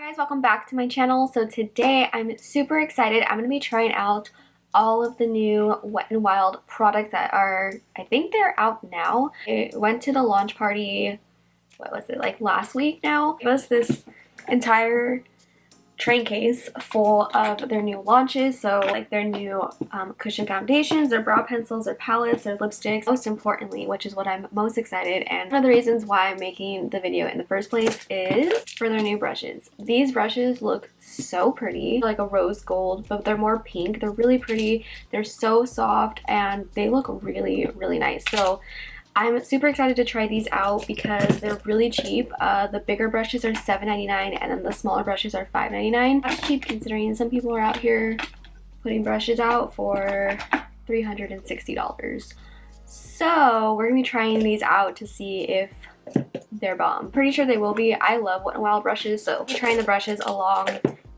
Hey guys, welcome back to my channel. So today I'm super excited. I'm going to be trying out all of the new Wet n Wild products that are, I think they're out now. I went to the launch party, what was it, like last week now? It was this entire train case full of their new launches, so like their new cushion foundations, their brow pencils, their palettes, their lipsticks, most importantly, which is what I'm most excited, and one of the reasons why I'm making the video in the first place is for their new brushes. These brushes look so pretty, like a rose gold, but they're more pink. They're really pretty, they're so soft, and they look really, really nice. So I'm super excited to try these out because they're really cheap. The bigger brushes are $7.99 and then the smaller brushes are $5.99. That's cheap considering some people are out here putting brushes out for $360. So we're going to be trying these out to see if they're bomb. Pretty sure they will be. I love Wet n Wild brushes, so I'm trying the brushes along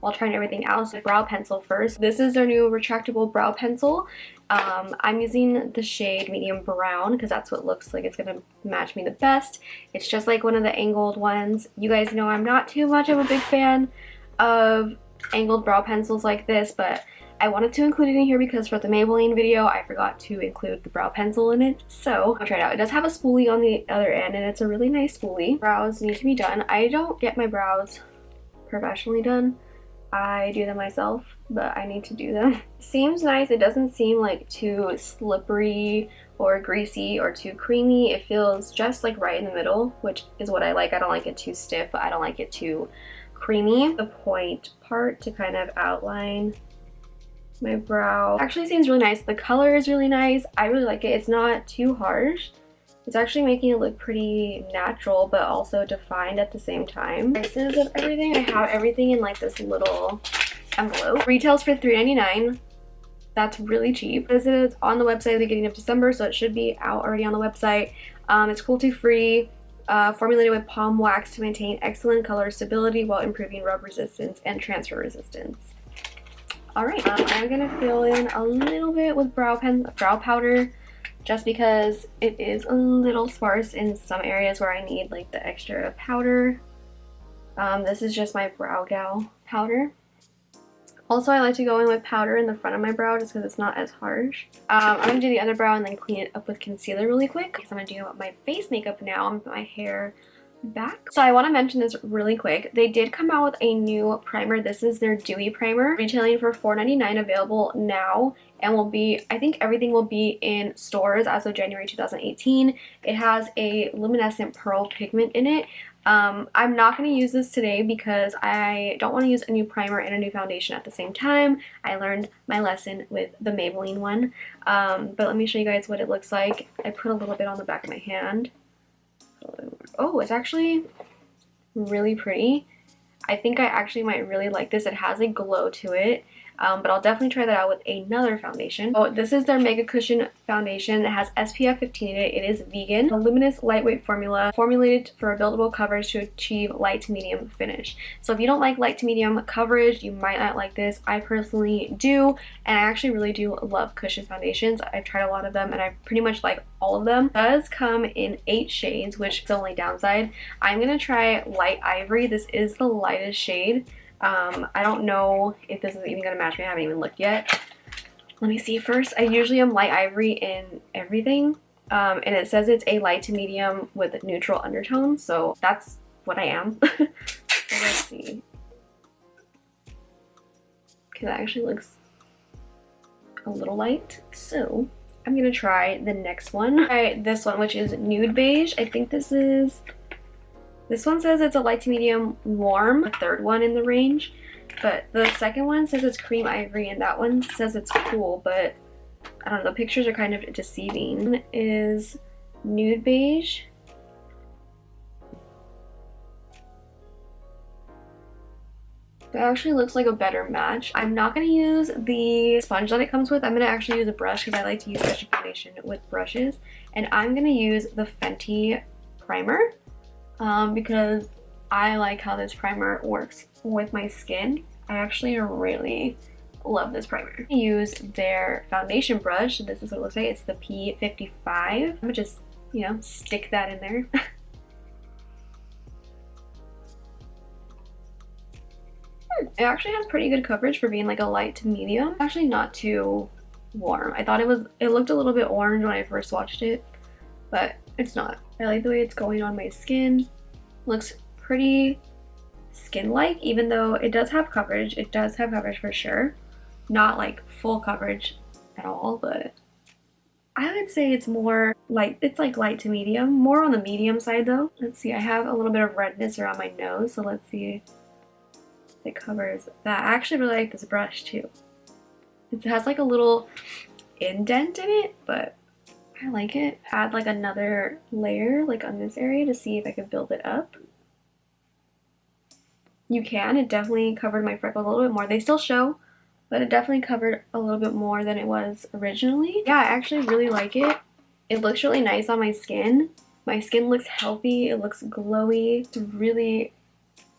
while trying everything else. The brow pencil first. This is their new retractable brow pencil. I'm using the shade medium brown because that's what looks like it's gonna match me the best. It's just like one of the angled ones. You guys know I'm not too much of a big fan of angled brow pencils like this, but I wanted to include it in here because for the Maybelline video I forgot to include the brow pencil in it, so I'll try it out. It does have a spoolie on the other end and it's a really nice spoolie. Brows need to be done. I don't get my brows professionally done. I do them myself, but I need to do them. Seems nice. It doesn't seem like too slippery or greasy or too creamy. It feels just like right in the middle, which is what I like. I don't like it too stiff, but I don't like it too creamy. The point part to kind of outline my brow actually seems really nice. The color is really nice. I really like it. It's not too harsh. It's actually making it look pretty natural, but also defined at the same time. Prices of everything. I have everything in like this little envelope. Retails for $3.99. That's really cheap. This is on the website at the beginning of December, so it should be out already on the website. It's cruelty-free, formulated with palm wax to maintain excellent color stability while improving rub resistance and transfer resistance. Alright, I'm gonna fill in a little bit with brow powder, just because it is a little sparse in some areas where I need like the extra powder. This is just my Brow Gal powder. Also, I like to go in with powder in the front of my brow just because it's not as harsh. I'm going to do the other brow and then clean it up with concealer really quick because I'm going to do my face makeup now. I'm going to put my hair back. So I want to mention this really quick. They did come out with a new primer. This is their Dewy Primer, retailing for $4.99, available now, and will be, I think everything will be in stores as of January 2018. It has a luminescent pearl pigment in it. I'm not going to use this today because I don't want to use a new primer and a new foundation at the same time. I learned my lesson with the Maybelline one. But let me show you guys what it looks like. I put a little bit on the back of my hand. Oh, it's actually really pretty. I think I actually might really like this. It has a glow to it, but I'll definitely try that out with another foundation. Oh, this is their MegaCushion foundation. It has SPF 15 in it. It is vegan. A luminous, lightweight formula formulated for a buildable coverage to achieve light to medium finish. So if you don't like light to medium coverage, you might not like this. I personally do, and I actually really do love cushion foundations. I've tried a lot of them, and I pretty much like all of them. It does come in 8 shades, which is the only downside. I'm going to try Light Ivory. This is the lightest shade. I don't know if this is even going to match me. I haven't even looked yet. Let me see first. I usually am Light Ivory in everything. And it says it's a light to medium with neutral undertones. So that's what I am. So let's see. Okay, that actually looks a little light. So I'm going to try the next one. Try this one, which is Nude Beige. I think this one says it's a light to medium warm, the third one in the range, but the second one says it's cream ivory and that one says it's cool, but I don't know, the pictures are kind of deceiving. One is Nude Beige. That actually looks like a better match. I'm not going to use the sponge that it comes with. I'm going to actually use a brush because I like to use cushion foundation with brushes, and I'm going to use the Fenty primer. Because I like how this primer works with my skin. I actually really love this primer. I use their foundation brush. This is what it looks like. It's the P55. I'm gonna just, you know, stick that in there. It actually has pretty good coverage for being like a light to medium. Actually not too warm. I thought it looked a little bit orange when I first swatched it, but it's not. I like the way it's going on my skin. Looks pretty skin-like, even though it does have coverage. It does have coverage for sure. Not like full coverage at all, but I would say it's more light. It's like light to medium. More on the medium side though. Let's see, I have a little bit of redness around my nose, so let's see if it covers that. I actually really like this brush too. It has like a little indent in it, but I like it. Add like another layer like on this area to see if I could build it up. You can. It definitely covered my freckles a little bit more. They still show, but it definitely covered a little bit more than it was originally. Yeah, I actually really like it. It looks really nice on my skin. My skin looks healthy. It looks glowy. It's really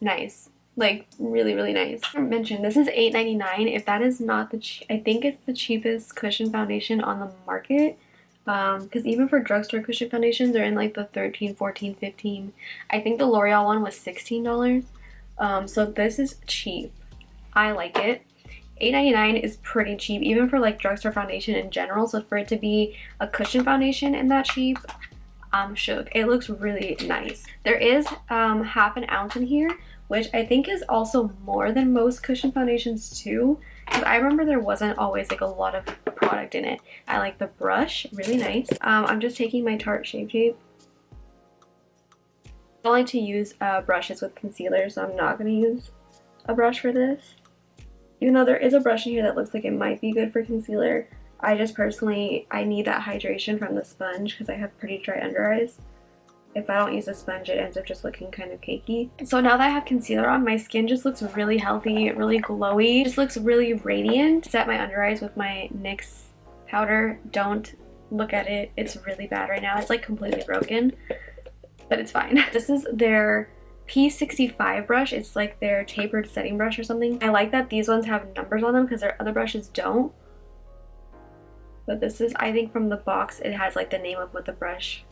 nice. Like, really, really nice. I mentioned, this is $8.99. If that is not I think it's the cheapest cushion foundation on the market. Because even for drugstore cushion foundations, they're in like the $13, $14, $15. I think the L'Oreal one was $16. So this is cheap. I like it. $8.99 is pretty cheap, even for like drugstore foundation in general. So for it to be a cushion foundation and that cheap, I'm shook. It looks really nice. There is half an ounce in here, which I think is also more than most cushion foundations too. Because I remember there wasn't always like a lot of product in it. I like the brush, really nice. I'm just taking my Tarte Shape Tape. I don't like to use brushes with concealer, so I'm not going to use a brush for this. Even though there is a brush in here that looks like it might be good for concealer, I just personally, I need that hydration from the sponge because I have pretty dry under eyes. If I don't use a sponge, it ends up just looking kind of cakey. So now that I have concealer on, my skin just looks really healthy, really glowy. It just looks really radiant. Set my under eyes with my NYX powder. Don't look at it. It's really bad right now. It's like completely broken, but it's fine. This is their P65 brush. It's like their tapered setting brush or something. I like that these ones have numbers on them because their other brushes don't. But this is, I think from the box, it has like the name of what the brush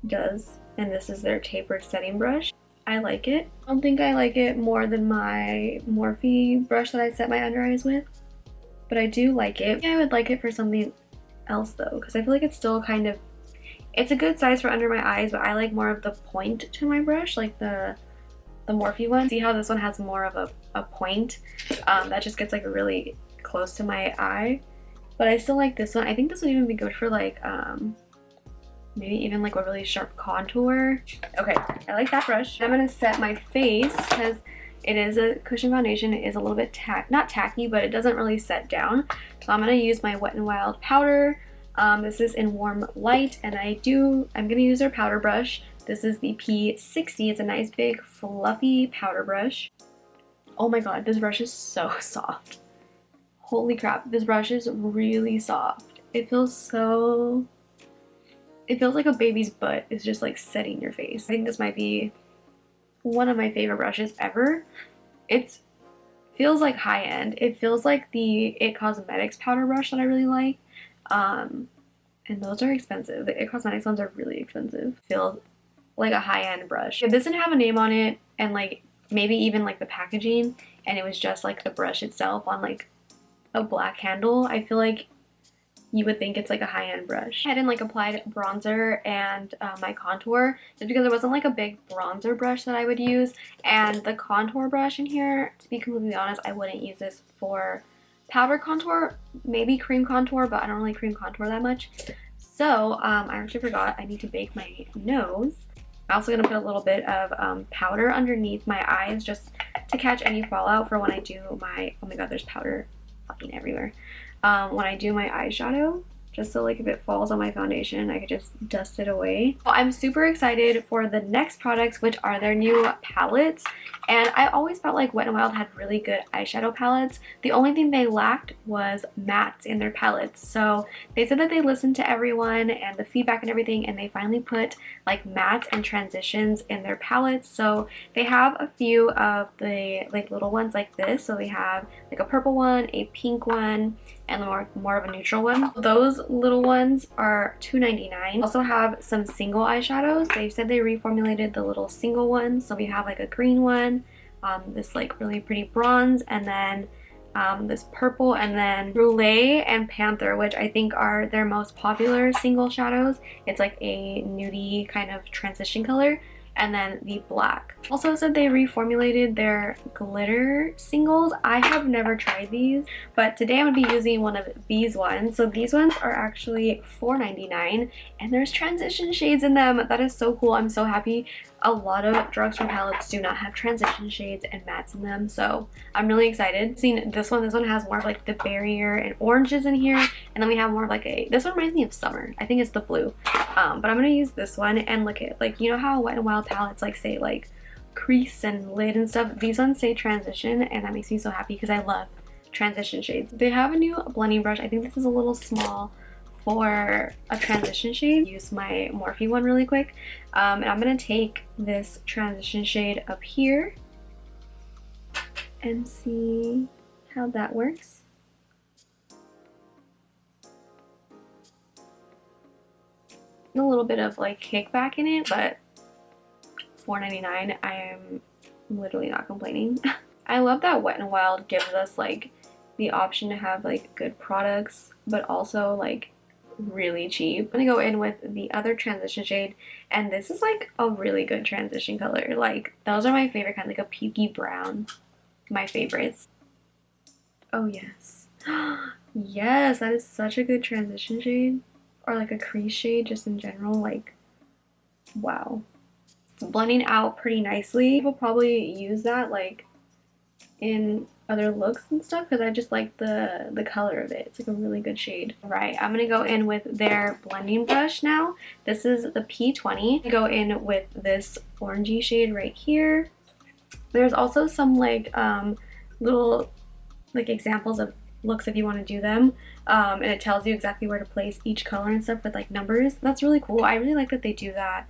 does, and this is their tapered setting brush. I like it. I don't think I like it more than my Morphe brush that I set my under eyes with, but I do like it. I would like it for something else though, because I feel like it's still kind of, it's a good size for under my eyes, but I like more of the point to my brush, like the Morphe one. See how this one has more of a point that just gets like really close to my eye, but I still like this one. I think this would even be good for like maybe even like a really sharp contour. Okay, I like that brush. I'm gonna set my face because it is a cushion foundation. It is a little bit not tacky, but it doesn't really set down. So I'm gonna use my Wet n Wild powder. This is in Warm Light, and I'm gonna use their powder brush. This is the P60. It's a nice big fluffy powder brush. Oh my god, this brush is so soft. Holy crap, this brush is really soft. It feels like a baby's butt is just like setting your face. I think this might be one of my favorite brushes ever. It feels like high end. It feels like the IT Cosmetics powder brush that I really like. And those are expensive. The IT Cosmetics ones are really expensive. Feels like a high-end brush. If this didn't have a name on it and like maybe even like the packaging, and it was just like the brush itself on like a black handle, I feel like you would think it's like a high-end brush. I hadn't like applied bronzer and my contour just because there wasn't like a big bronzer brush that I would use, and the contour brush in here, to be completely honest, I wouldn't use this for powder contour, maybe cream contour, but I don't really cream contour that much. So I actually forgot I need to bake my nose. I'm also going to put a little bit of powder underneath my eyes just to catch any fallout for when I do my, oh my god, there's powder fucking everywhere. When I do my eyeshadow, just so like if it falls on my foundation, I could just dust it away. Well, I'm super excited for the next products, which are their new palettes. And I always felt like Wet n Wild had really good eyeshadow palettes. The only thing they lacked was mattes in their palettes. So they said that they listened to everyone and the feedback and everything, and they finally put like mattes and transitions in their palettes. So they have a few of the like little ones like this. So they have like a purple one, a pink one, and more of a neutral one. Those little ones are $2.99. Also have some single eyeshadows. They said they reformulated the little single ones. So we have like a green one, this like really pretty bronze, and then this purple, and then Brulee and Panther, which I think are their most popular single shadows. It's like a nudie kind of transition color. And then the black. Also said they reformulated their glitter singles. I have never tried these, but today I'm gonna be using one of these ones. So these ones are actually $4.99 and there's transition shades in them. That is so cool. I'm so happy. A lot of drugstore palettes do not have transition shades and mattes in them, so I'm really excited. Seeing this one has more of like the barrier and oranges in here, and then we have more of like this one reminds me of summer. I think it's the blue. But I'm gonna use this one, and look at, like, you know how Wet n Wild palettes like say like crease and lid and stuff? These ones say transition, and that makes me so happy because I love transition shades. They have a new blending brush. I think this is a little small for a transition shade. Use my Morphe one really quick, and I'm gonna take this transition shade up here and see how that works. A little bit of like kickback in it, but $4.99, I am literally not complaining. I love that Wet n Wild gives us like the option to have like good products, but also like really cheap. I'm gonna go in with the other transition shade, and this is like a really good transition color. Like, those are my favorite kind, like a pukey brown. My favorites. Oh yes. Yes, that is such a good transition shade, or like a crease shade just in general. Like, wow, it's blending out pretty nicely. People probably use that like in other looks and stuff because I just like the color of it. It's like a really good shade. All right, I'm gonna go in with their blending brush now. This is the P20. Go in with this orangey shade right here. There's also some like little like examples of looks if you want to do them, and it tells you exactly where to place each color and stuff with like numbers. That's really cool. I really like that they do that.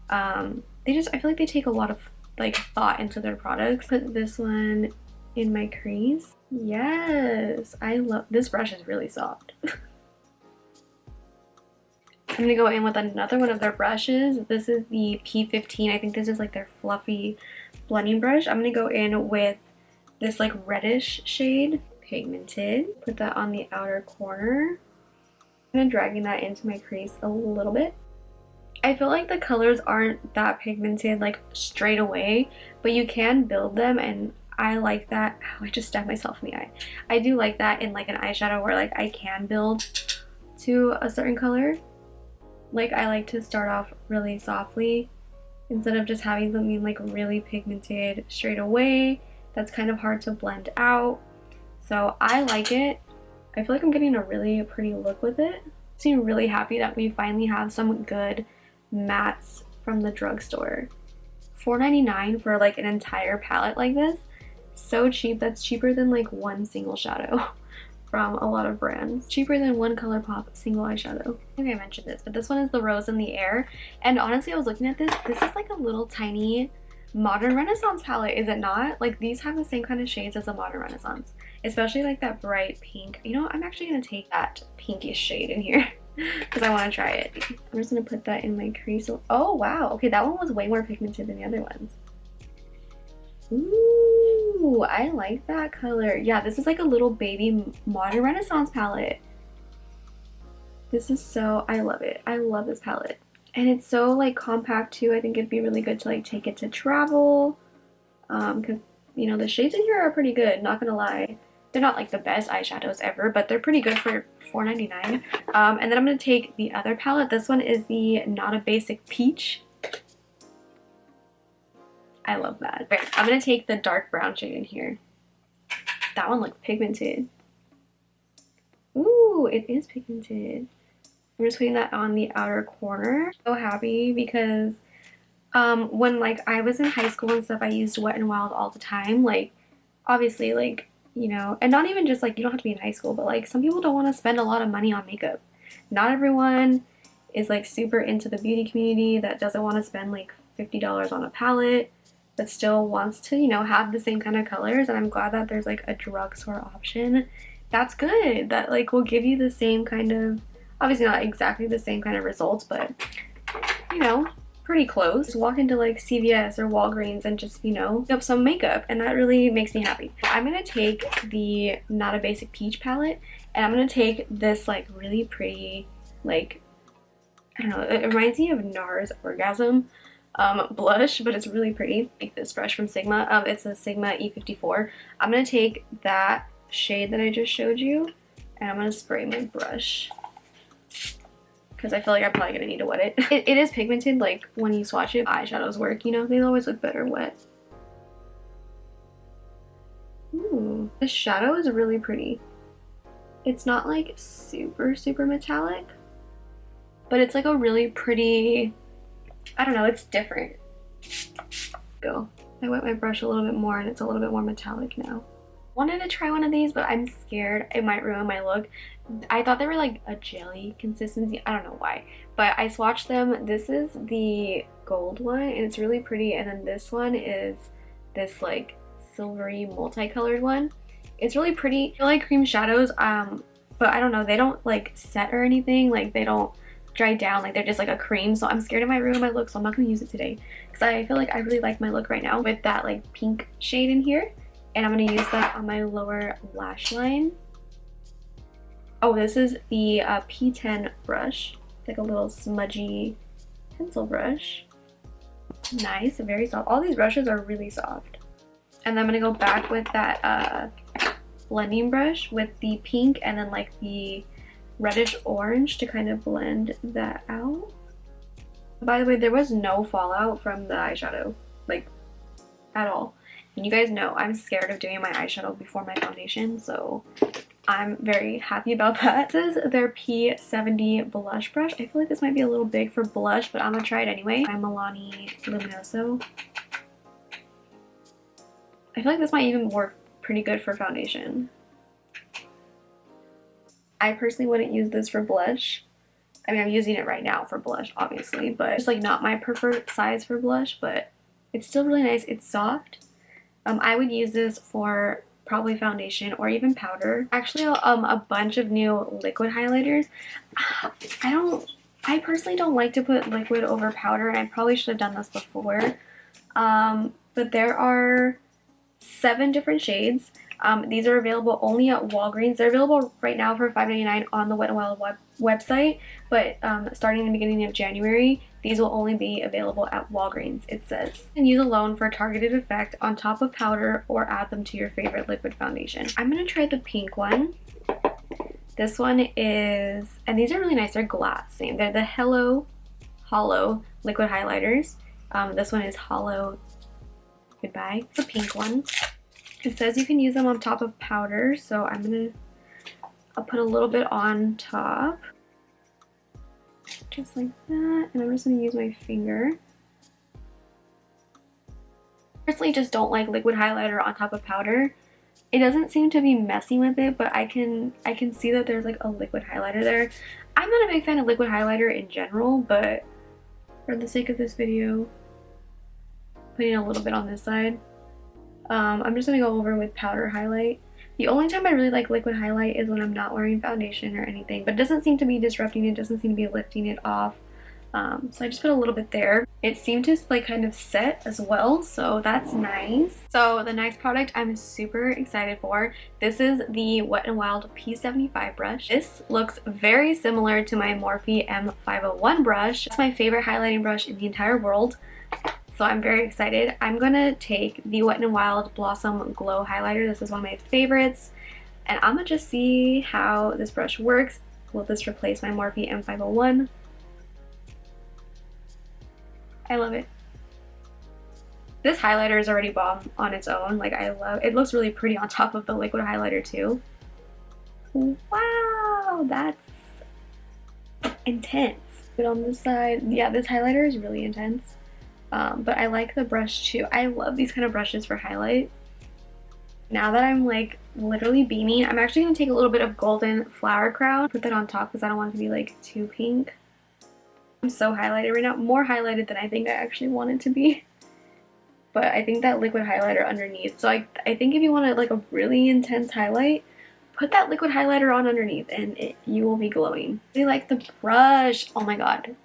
I feel like they take a lot of like thought into their products. Put this one in my crease. Yes, I love this brush. Is really soft. I'm gonna go in with another one of their brushes. This is the P15. I think this is like their fluffy blending brush. I'm gonna go in with this like reddish shade, pigmented. Put that on the outer corner. I'm gonna dragging that into my crease a little bit. I feel like the colors aren't that pigmented like straight away, but you can build them, and I like that. Oh, I just stabbed myself in the eye. I do like that in like an eyeshadow where like I can build to a certain color. Like, I like to start off really softly instead of just having something like really pigmented straight away. That's kind of hard to blend out. So I like it. I feel like I'm getting a really pretty look with it. I'm really happy that we finally have some good mattes from the drugstore. $4.99 for like an entire palette like this. So cheap. That's cheaper than like one single shadow from a lot of brands. Cheaper than one ColourPop single eyeshadow. I think I mentioned this, but this one is the Rose in the Air. And honestly, I was looking at this. This is like a little tiny Modern Renaissance palette, is it not? Like, these have the same kind of shades as a Modern Renaissance, especially like that bright pink. You know, I'm actually gonna take that pinkish shade in here because I want to try it. I'm just gonna put that in my crease. Oh wow, okay, that one was way more pigmented than the other ones. Ooh, I like that color. Yeah, this is like a little baby Modern Renaissance palette. This is so, I love it. I love this palette. And it's so like compact too. I think it'd be really good to like take it to travel. Because, you know, the shades in here are pretty good, not gonna lie. They're not like the best eyeshadows ever, but they're pretty good for $4.99. And then I'm gonna take the other palette. This one is the Not a Basic Peach. I love that. Okay, I'm gonna take the dark brown shade in here. That one looks pigmented. Ooh, it is pigmented. I'm just putting that on the outer corner. So happy because when like I was in high school and stuff, I used Wet n Wild all the time. Like, obviously, like, you know, and not even just like, you don't have to be in high school, but like some people don't want to spend a lot of money on makeup. Not everyone is like super into the beauty community that doesn't want to spend like $50 on a palette, but still wants to, you know, have the same kind of colors. And I'm glad that there's like a drugstore option that's good, that like will give you the same kind of, obviously not exactly the same kind of results, but you know, pretty close. Just walk into like CVS or Walgreens and just, you know, pick up some makeup, and that really makes me happy. I'm gonna take the Not a Basic Peach palette, and I'm gonna take this like really pretty, like, I don't know, it reminds me of NARS Orgasm blush, but it's really pretty. Take this brush from Sigma. It's a Sigma E54. I'm gonna take that shade that I just showed you, and I'm gonna spray my brush because I feel like I'm probably gonna need to wet it. It is pigmented, like when you swatch it. Eyeshadows work, you know, they always look better wet. Ooh, the shadow is really pretty. It's not like super metallic, but it's like a really pretty, I don't know, it's different. Go. I wet my brush a little bit more and it's a little bit more metallic now. Wanted to try one of these, but I'm scared it might ruin my look. I thought they were like a jelly consistency. I don't know why, but I swatched them. This is the gold one and it's really pretty, and then this one is this like silvery multicolored one. It's really pretty. I like cream shadows, but I don't know, they don't like set or anything, like they don't dry down, like they're just like a cream, so I'm scared it might ruin my look, so I'm not gonna use it today because I feel like I really like my look right now with that like pink shade in here, and I'm gonna use that on my lower lash line. Oh, this is the P10 brush. It's like a little smudgy pencil brush. Nice, very soft. All these brushes are really soft. And then I'm gonna go back with that blending brush with the pink and then like the reddish orange to kind of blend that out. By the way, there was no fallout from the eyeshadow, like at all. And you guys know I'm scared of doing my eyeshadow before my foundation, so I'm very happy about that. This is their P70 blush brush. I feel like this might be a little big for blush, but I'm gonna try it anyway. My Milani Luminoso. I feel like this might even work pretty good for foundation. I personally wouldn't use this for blush. I mean, I'm using it right now for blush, obviously, but it's like not my preferred size for blush, but it's still really nice. It's soft. I would use this for probably foundation or even powder. Actually, a bunch of new liquid highlighters. I personally don't like to put liquid over powder, and I probably should have done this before. But there are 7 different shades. These are available only at Walgreens. They're available right now for $5.99 on the Wet n Wild website, but starting in the beginning of January, these will only be available at Walgreens, it says. And use alone for a targeted effect on top of powder or add them to your favorite liquid foundation. I'm going to try the pink one. This one is, and these are really nice, they're glass. They're the Hello Hollow liquid highlighters. This one is Hollow Goodbye. It's a pink one. It says you can use them on top of powder, so I'll put a little bit on top. Just like that, and I'm just gonna use my finger. Personally, just don't like liquid highlighter on top of powder. It doesn't seem to be messing with it, but I can see that there's like a liquid highlighter there. I'm not a big fan of liquid highlighter in general, but for the sake of this video, putting a little bit on this side. I'm just gonna go over with powder highlight. The only time I really like liquid highlight is when I'm not wearing foundation or anything, but it doesn't seem to be disrupting it, doesn't seem to be lifting it off. So I just put a little bit there. It seemed to like kind of set as well, so that's nice. So the next product I'm super excited for, this is the Wet n Wild P75 brush. This looks very similar to my Morphe M501 brush. It's my favorite highlighting brush in the entire world. So I'm very excited. I'm gonna take the Wet n Wild Blossom Glow highlighter. This is one of my favorites. And I'm gonna just see how this brush works. Will this replace my Morphe M501? I love it. This highlighter is already bomb on its own. Like, I love it. It looks really pretty on top of the liquid highlighter too. Wow, that's intense. But on this side, yeah, this highlighter is really intense. But I like the brush too. I love these kind of brushes for highlight. Now that I'm like literally beaming, I'm actually going to take a little bit of Golden Flower Crown, put that on top because I don't want it to be like too pink. I'm so highlighted right now, more highlighted than I think I actually want it to be. But I think that liquid highlighter underneath. So I think if you want like a really intense highlight, put that liquid highlighter on underneath and you will be glowing. I really like the brush. Oh my god.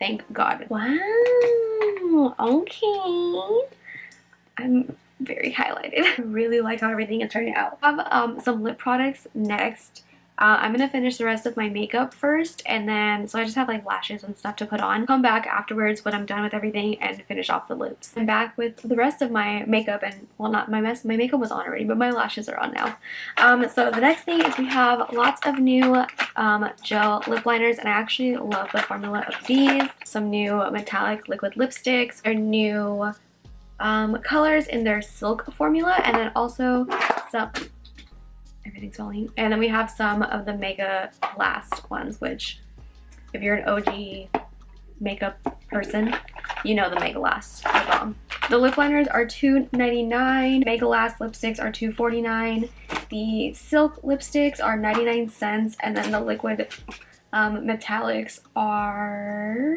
Thank God. Wow. Okay. I'm very highlighted. I really like how everything is turning out. I have some lip products next. I'm gonna finish the rest of my makeup first, and then so I just have like lashes and stuff to put on. Come back afterwards when I'm done with everything and finish off the lips. I'm back with the rest of my makeup, and well, not my makeup was on already, but my lashes are on now. So the next thing is we have lots of new gel lip liners, and I actually love the formula of these. Some new metallic liquid lipsticks, or new colors in their silk formula, and then also some, everything's falling, and then we have some of the Megalast ones, which if you're an OG makeup person, you know the Megalast are bomb. The lip liners are $2.99, Megalast lipsticks are $2.49, the silk lipsticks are 99 cents, and then the liquid metallics are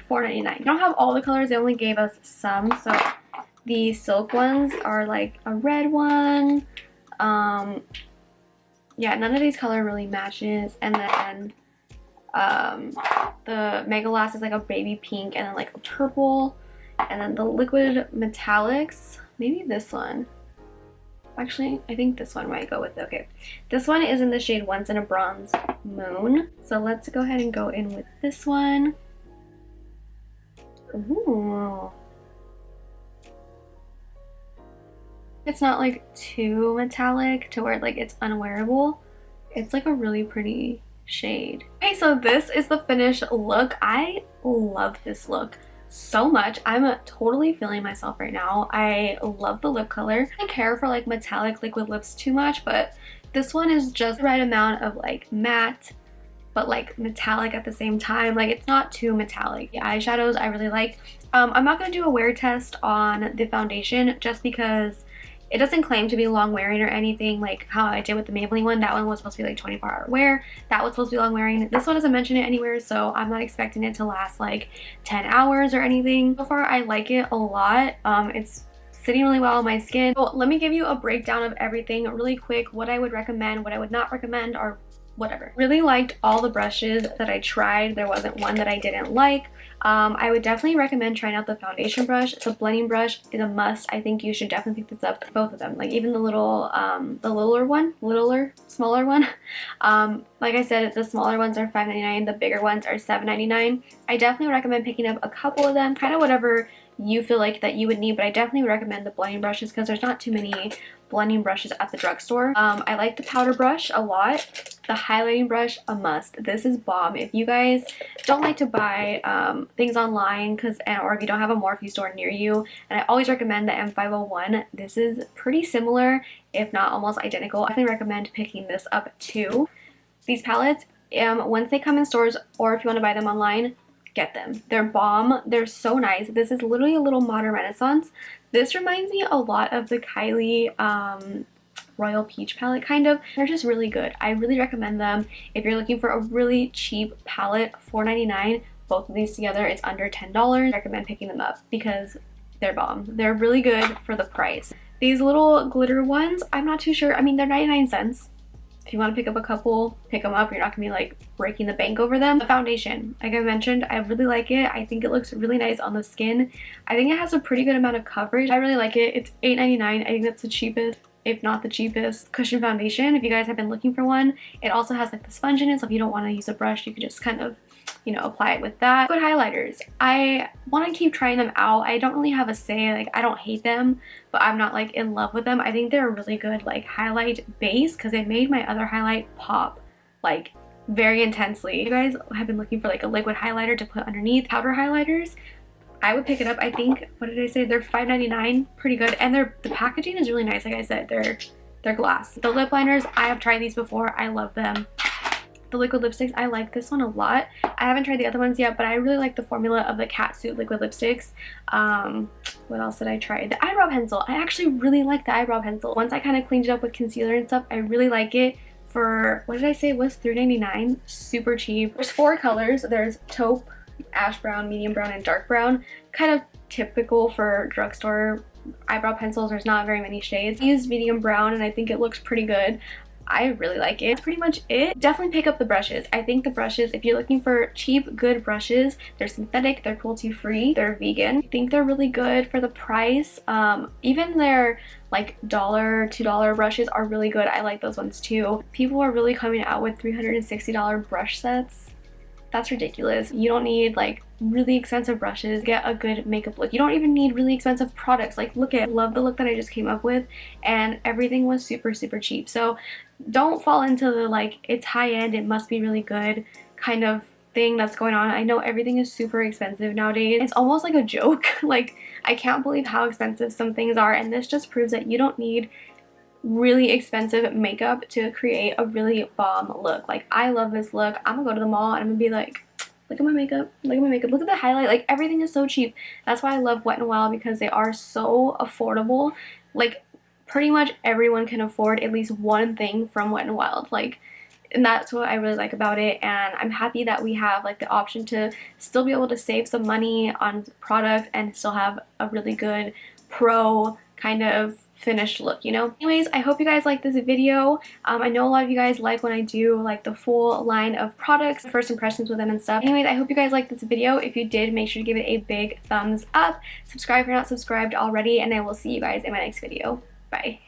$4.99. I don't have all the colors, they only gave us some, so the silk ones are like a red one. Yeah, none of these color really matches. And then the Megalast is like a baby pink and then like a purple. And then the liquid metallics, maybe this one. Actually, I think this one might go with it. Okay, this one is in the shade Once in a Bronze Moon. So let's go ahead and go in with this one. Ooh. It's not like too metallic to where like it's unwearable. It's like a really pretty shade. Okay, so this is the finished look. I love this look so much. I'm totally feeling myself right now. I love the lip color. I don't care for like metallic liquid lips too much, but this one is just the right amount of like matte but like metallic at the same time. Like it's not too metallic. The eyeshadows I really like. I'm not going to do a wear test on the foundation just because it doesn't claim to be long wearing or anything like how I did with the Maybelline one. That one was supposed to be like 24-hour wear. That was supposed to be long wearing. This one doesn't mention it anywhere, so I'm not expecting it to last like 10 hours or anything. So far, I like it a lot. It's sitting really well on my skin. So let me give you a breakdown of everything really quick. What I would recommend, what I would not recommend, or whatever. Really liked all the brushes that I tried. There wasn't one that I didn't like. I would definitely recommend trying out the foundation brush. The blending brush is a must. I think you should definitely pick this up, both of them. Like even the little, smaller one. Like I said, the smaller ones are $5.99, the bigger ones are $7.99. I definitely recommend picking up a couple of them, kind of whatever you feel like that you would need, but I definitely would recommend the blending brushes because there's not too many blending brushes at the drugstore. I like the powder brush a lot. The highlighting brush, a must. This is bomb. If you guys don't like to buy things online or if you don't have a Morphe store near you, and I always recommend the M501. This is pretty similar, if not almost identical. I definitely recommend picking this up too. These palettes, once they come in stores or if you want to buy them online, get them. They're bomb. They're so nice. This is literally a little modern renaissance. This reminds me a lot of the Kylie Royal Peach palette, kind of. They're just really good. I really recommend them. If you're looking for a really cheap palette, $4.99. Both of these together, it's under $10. I recommend picking them up because they're bomb. They're really good for the price. These little glitter ones, I'm not too sure. I mean, they're 99 cents. If you want to pick up a couple, pick them up. You're not going to be like breaking the bank over them. The foundation, like I mentioned, I really like it. I think it looks really nice on the skin. I think it has a pretty good amount of coverage. I really like it. It's $8.99. I think that's the cheapest, if not the cheapest, cushion foundation. If you guys have been looking for one, it also has like the sponge in it. So if you don't want to use a brush, you could just kind of, you know, apply it with that. Good highlighters. I want to keep trying them out. I don't really have a say. Like, I don't hate them, but I'm not like in love with them. I think they're a really good like highlight base because they made my other highlight pop like very intensely. If you guys have been looking for like a liquid highlighter to put underneath powder highlighters, I would pick it up. I think, what did I say? They're $5.99. Pretty good. And the packaging is really nice. Like I said, they're glass. The lip liners, I have tried these before. I love them. The liquid lipsticks, I like this one a lot. I haven't tried the other ones yet, but I really like the formula of the Catsuit liquid lipsticks. What else did I try? The eyebrow pencil. I actually really like the eyebrow pencil. Once I kind of cleaned it up with concealer and stuff, I really like it. For, what did I say? It was $3.99. Super cheap. There's 4 colors. There's taupe, ash brown, medium brown, and dark brown. Kind of typical for drugstore eyebrow pencils. There's not very many shades. I used medium brown and I think it looks pretty good. I really like it. That's pretty much it. Definitely pick up the brushes. I think the brushes, if you're looking for cheap, good brushes, they're synthetic, they're cruelty-free, they're vegan. I think they're really good for the price. Even their like $1, $2 brushes are really good. I like those ones too. People are really coming out with $360 brush sets. That's ridiculous. You don't need like really expensive brushes to get a good makeup look. You don't even need really expensive products. Like look at, love the look that I just came up with, and everything was super cheap. So don't fall into the like it's high end, it must be really good kind of thing that's going on. I know everything is super expensive nowadays. It's almost like a joke. Like I can't believe how expensive some things are, and this just proves that you don't need really expensive makeup to create a really bomb look. Like I love this look. I'm gonna go to the mall and I'm gonna be like, look at my makeup, look at my makeup, look at the highlight. Like everything is so cheap. That's why I love Wet n Wild, because they are so affordable. Like pretty much everyone can afford at least one thing from Wet n Wild. Like, and that's what I really like about it, and I'm happy that we have like the option to still be able to save some money on product and still have a really good pro kind of finished look, you know? Anyways, I hope you guys like this video. I know a lot of you guys like when I do like the full line of products, first impressions with them and stuff. Anyways, I hope you guys liked this video. If you did, make sure to give it a big thumbs up. Subscribe if you're not subscribed already, and I will see you guys in my next video. Bye.